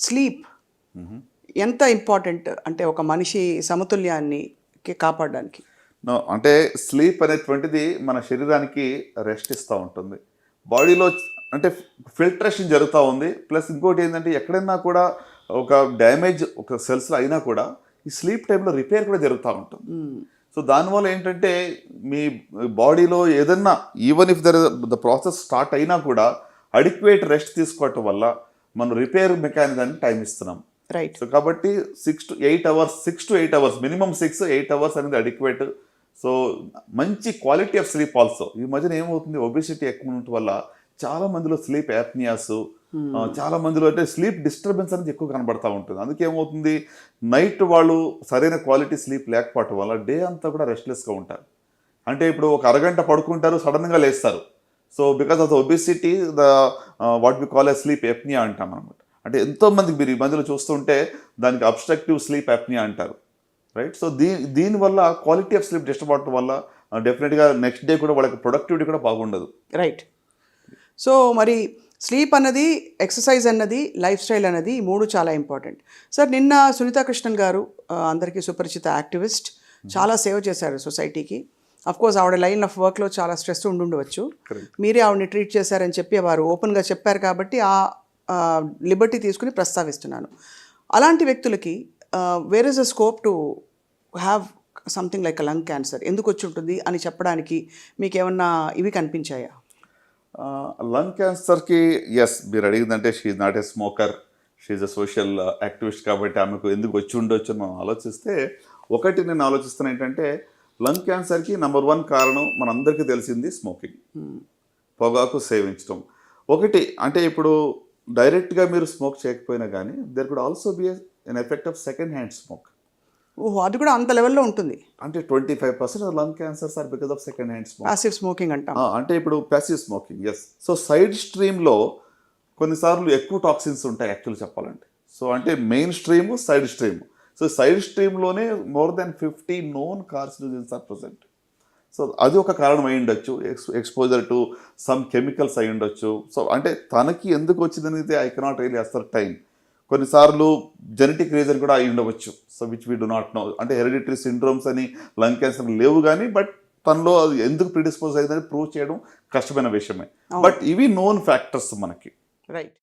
Sleep ఎంత important అంటే ఒక మనిషి సమతుల్యాన్ని కాపాడడానికి? నో అంటే స్లీప్ అనేటువంటిది మన శరీరానికి రెస్ట్ ఇస్తూ ఉంటుంది. బాడీలో అంటే ఫిల్టరేషన్ జరుగుతూ ఉంది. ప్లస్ ఇంకోటి ఏంటంటే ఎక్కడైనా కూడా ఒక డ్యామేజ్ ఒక సెల్స్లో అయినా కూడా ఈ స్లీప్ టైంలో రిపేర్ కూడా జరుగుతూ ఉంటుంది. సో దానివల్ల ఏంటంటే మీ బాడీలో ఏదన్నా even if the process start అయినా కూడా అడిక్వేట్ రెస్ట్ తీసుకోవటం వల్ల మనం రిపేర్ మెకానిజానికి టైం ఇస్తున్నాం. రైట్. సో కాబట్టి 6 to 8 hours, 6 to 8 hours, minimum 6-8 hours అనేది అడిక్వేట్. సో మంచి క్వాలిటీ ఆఫ్ స్లీప్ ఆల్సో. ఈ మధ్యన ఏమవుతుంది, ఒబిసిటీ ఎక్కువ ఉండటం వల్ల చాలా మందిలో స్లీప్ యాప్నియాస్, చాలా మందిలో అంటే స్లీప్ డిస్టర్బెన్స్ అనేది ఎక్కువ కనబడతా ఉంటుంది. అందుకే ఏమవుతుంది, నైట్ వాళ్ళు సరైన క్వాలిటీ స్లీప్ లేకపోవటం వల్ల డే అంతా కూడా రెస్ట్లెస్గా ఉంటారు. అంటే ఇప్పుడు ఒక అరగంట పడుకుంటారు, సడన్గా లేస్తారు. So because of the obesity the what we call a sleep apnea అంటాం అనమాట. అంటే ఎంతోమందికి మీరు ఈ మధ్యలో చూస్తుంటే దానికి అబ్స్ట్రక్టివ్ స్లీప్ ఎప్నియా అంటారు. రైట్. సో దీనివల్ల క్వాలిటీ ఆఫ్ స్లీప్ డిస్టర్బ్ అవడం వల్ల డెఫినెట్గా నెక్స్ట్ డే కూడా వాళ్ళకి ప్రొడక్టివిటీ కూడా బాగుండదు. రైట్. సో మరి స్లీప్ అన్నది, ఎక్సర్సైజ్ అన్నది, లైఫ్ స్టైల్ అన్నది, ఈ మూడు చాలా ఇంపార్టెంట్. సార్ నిన్న సునీతా కృష్ణన్ గారు అందరికీ సుపరిచిత యాక్టివిస్ట్, చాలా సేవ చేశారు సొసైటీకి. కోర్స్ ఆవిడ లైన్ ఆఫ్ వర్క్లో చాలా స్ట్రెస్ ఉండవచ్చు. మీరే ఆవిడని ట్రీట్ చేశారని చెప్పి వారు ఓపెన్గా చెప్పారు కాబట్టి ఆ లిబర్టీ తీసుకుని ప్రస్తావిస్తున్నాను. అలాంటి వ్యక్తులకి where is a scope to have something like a lung cancer ఎందుకు వచ్చి ఉంటుంది అని చెప్పడానికి మీకు ఏమన్నా ఇవి కనిపించాయా? లంగ్ క్యాన్సర్కి ఎస్, మీరు అడిగిందంటే she not a smoker, she a social activist కాబట్టి ఆమెకు ఎందుకు వచ్చి ఉండొచ్చు అని మనం ఆలోచిస్తే, ఒకటి నేను ఆలోచిస్తున్నా ఏంటంటే లంగ్ క్యాన్సర్కి నెంబర్ 1 కారణం మనందరికీ తెలిసింది స్మోకింగ్, పొగాకు సేవించడం. ఒకటి అంటే ఇప్పుడు డైరెక్ట్గా మీరు స్మోక్ చేయకపోయినా కానీ there could also be an effect of second hand smoke. ఓహో, అది కూడా అంత లెవెల్లో ఉంటుంది. అంటే 25% lung cancers are because of second hand smoke. Passive smoking అంటాం. అంటే ఇప్పుడు passive smoking, yes. So side స్ట్రీమ్లో కొన్నిసార్లు ఎక్కువ టాక్సిన్స్ ఉంటాయి యాక్చువల్ చెప్పాలంటే. సో అంటే main stream, side stream. So side స్ట్రీమ్లోనే more than 50 known carcinogens are present. So అది ఒక కారణం అయి ఉండొచ్చు. ఎక్స్పోజర్ టు సమ్ కెమికల్స్ అయి ఉండొచ్చు. సో అంటే తనకి ఎందుకు వచ్చిందనేది I cannot really ascertain. కొన్నిసార్లు జెనెటిక్ రీజన్ కూడా అయి ఉండవచ్చు. So which we do not know. అంటే హెరిడిటరీ సిండ్రోమ్స్ అని లంగ్ క్యాన్సర్ లేవు కానీ బట్ తనలో అది ఎందుకు ప్రిడిస్పోజ్ అయిందని ప్రూవ్ చేయడం కష్టమైన విషయమే. బట్ ఇవి నోన్ ఫ్యాక్టర్స్ మనకి. రైట్.